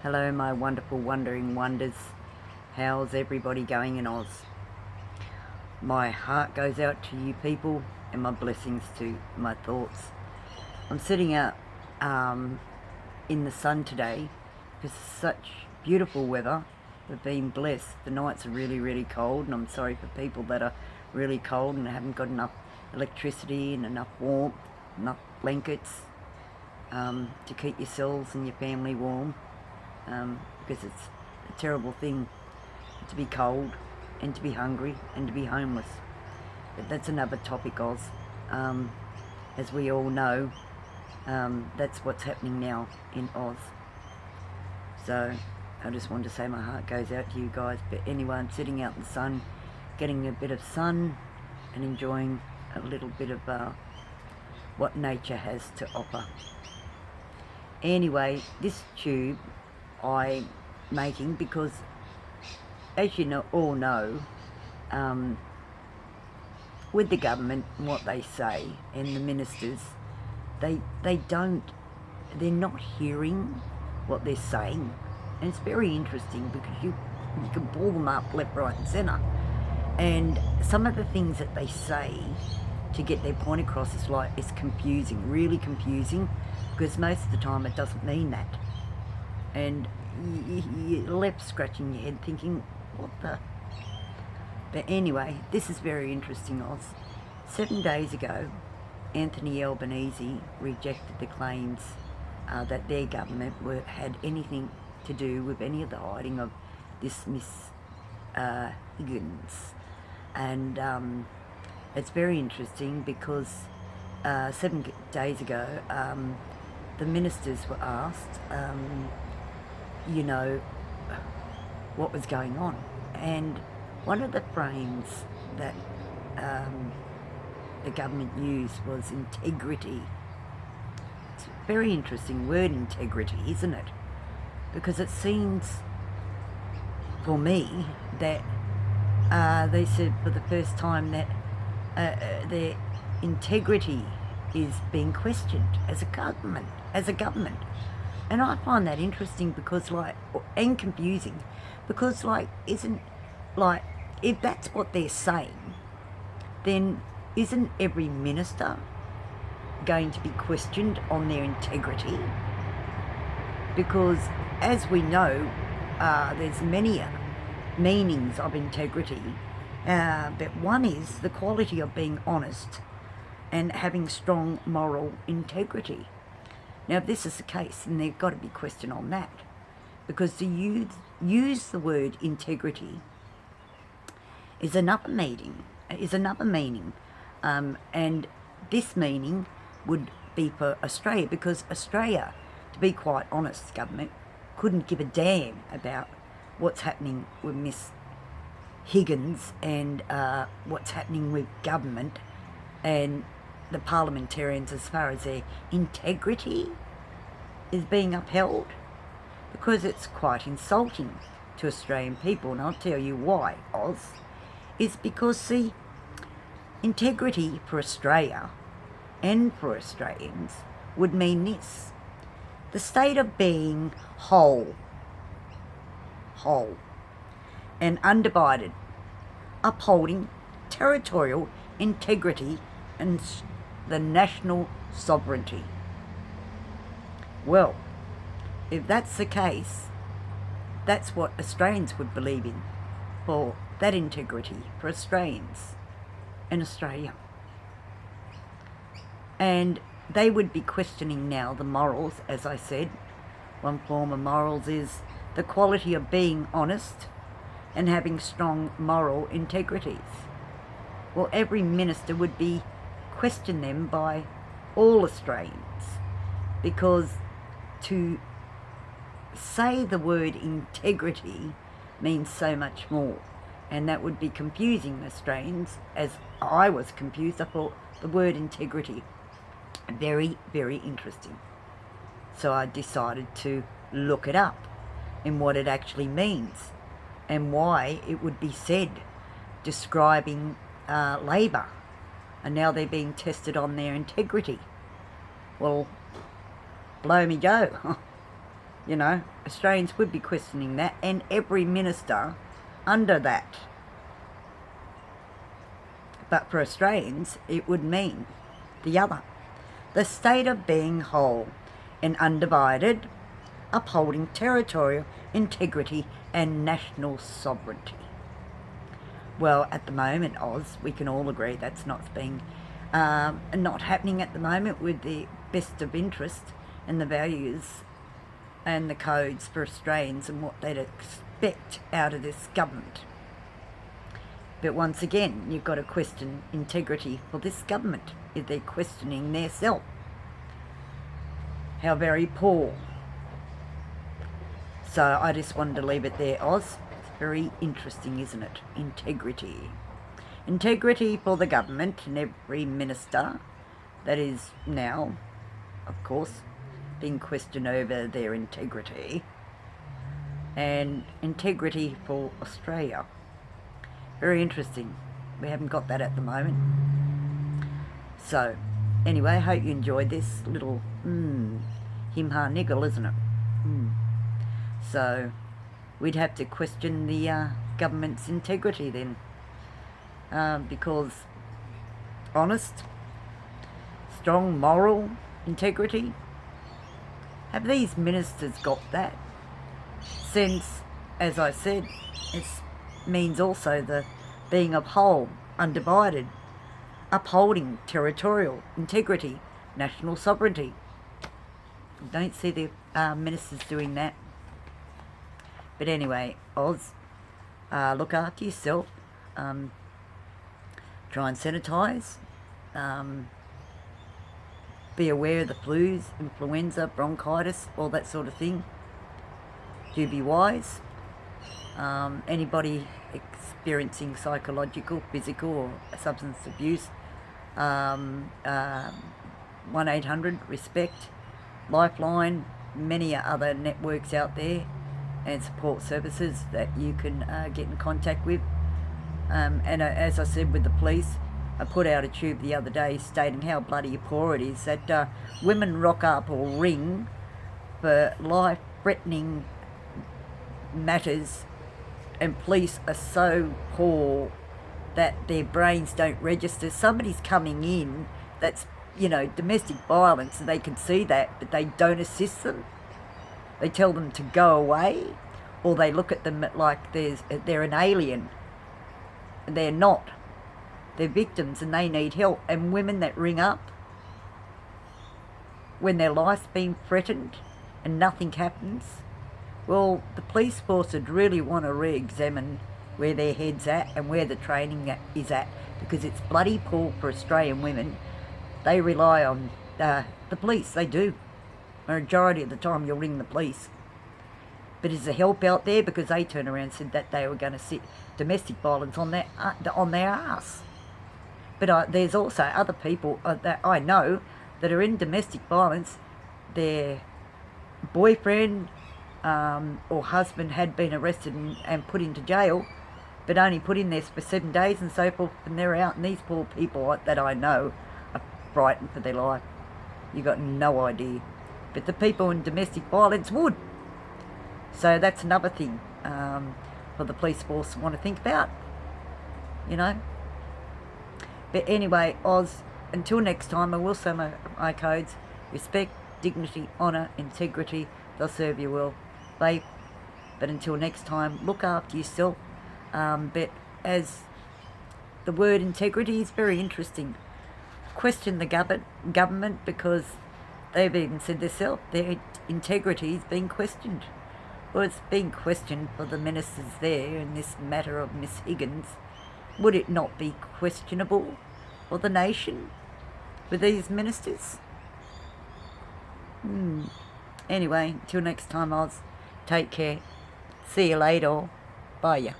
Hello, my wonderful wondering wonders. How's everybody going in Oz? My heart goes out to you people and my blessings to my thoughts. I'm sitting out in the sun today because it's such beautiful weather. We've been blessed. The nights are really, really cold, and I'm sorry for people that are really cold and haven't got enough electricity and enough warmth, enough blankets to keep yourselves and your family warm. Because it's a terrible thing to be cold and to be hungry and to be homeless. But that's another topic, Oz. As we all know, that's what's happening now in Oz. So I just want to say my heart goes out to you guys. But anyway, I'm sitting out in the sun, getting a bit of sun and enjoying a little bit of what nature has to offer. Anyway, this tube I'm making because, as you all know, with the government and what they say and the ministers, they're not hearing what they're saying, and it's very interesting because you can pull them up left, right, and centre, and some of the things that they say to get their point across is confusing, really confusing, because most of the time it doesn't mean that. And you're left scratching your head thinking, what the? But anyway, this is very interesting, Oz. 7 days ago, Anthony Albanese rejected the claims that their government had anything to do with any of the hiding of this Miss Higgins. And it's very interesting because 7 days ago, the ministers were asked, what was going on. And one of the frames that the government used was integrity. It's a very interesting word, integrity, isn't it? Because it seems, for me, that they said for the first time that their integrity is being questioned as a government. And I find that interesting because, and confusing, because, if that's what they're saying, then isn't every minister going to be questioned on their integrity? Because, as we know, there's many meanings of integrity, but one is the quality of being honest and having strong moral integrity. Now, if this is the case, then there's got to be question on that, because to use the word integrity is another meaning, and this meaning would be for Australia, because Australia, to be quite honest, government couldn't give a damn about what's happening with Miss Higgins and what's happening with government and the parliamentarians as far as their integrity is being upheld, because it's quite insulting to Australian people. And I'll tell you why, Oz. Is because, see, integrity for Australia and for Australians would mean this: the state of being whole and undivided, upholding territorial integrity and the national sovereignty. Well, if that's the case, that's what Australians would believe in, for that integrity for Australians in Australia. And they would be questioning now the morals, as I said. One form of morals is the quality of being honest and having strong moral integrities. Well, every minister would be questioned them by all Australians, because to say the word integrity means so much more, and that would be confusing Australians, as I was confused. I thought the word integrity very, very interesting. So I decided to look it up and what it actually means and why it would be said describing Labor, and now they're being tested on their integrity. Well, blow me Joe. You know, Australians would be questioning that, and every minister under that. But for Australians, it would mean the other. The state of being whole and undivided, upholding territorial integrity and national sovereignty. Well, at the moment, Oz, we can all agree that's not happening at the moment with the best of interest and the values and the codes for Australians and what they'd expect out of this government. But once again, you've got to question integrity for this government if they're questioning their self. How very poor. So I just wanted to leave it there, Oz. It's very interesting, isn't it? Integrity. Integrity for the government and every minister that is now, of course, being questioned over their integrity. And integrity for Australia. Very interesting. We haven't got that at the moment. So, anyway, I hope you enjoyed this little him-ha niggle, isn't it? So, we'd have to question the government's integrity then. Because honest, strong moral integrity, have these ministers got that? Since, as I said, it means also the being of whole, undivided, upholding territorial integrity, national sovereignty. Don't see the ministers doing that. But anyway, Oz, look after yourself. Try and sanitise. Be aware of the flus, influenza, bronchitis, all that sort of thing. Do be wise. Anybody experiencing psychological, physical or substance abuse, 1-800-RESPECT, Lifeline, many other networks out there and support services that you can get in contact with. And as I said with the police, I put out a tube the other day stating how bloody poor it is that women rock up or ring for life-threatening matters, and police are so poor that their brains don't register. Somebody's coming in that's, you know, domestic violence, and they can see that, but they don't assist them. They tell them to go away, or they look at them like they're an alien. They're not. They're victims and they need help. And women that ring up when their life's been threatened and nothing happens, well, the police force would really want to re-examine where their head's at and where the training is at, because it's bloody poor for Australian women. They rely on the police, they do. Majority of the time you'll ring the police. But is there help out there? Because they turned around and said that they were going to sit domestic violence on their ass. But there's also other people that I know that are in domestic violence. Their boyfriend or husband had been arrested and put into jail, but only put in there for 7 days and so forth, and they're out. And these poor people that I know are frightened for their life. You got no idea. But the people in domestic violence would. So that's another thing for the police force to want to think about, you know. But anyway, Oz, until next time, I will say my codes: respect, dignity, honour, integrity. They'll serve you well, babe. But until next time, look after yourself. But as the word integrity is very interesting. Question the government, because they've even said themselves their integrity is being questioned. Well, it's being questioned for the ministers there in this matter of Miss Higgins. Would it not be questionable for the nation with these ministers? Anyway, till next time, Oz. Take care. See you later. Bye ya.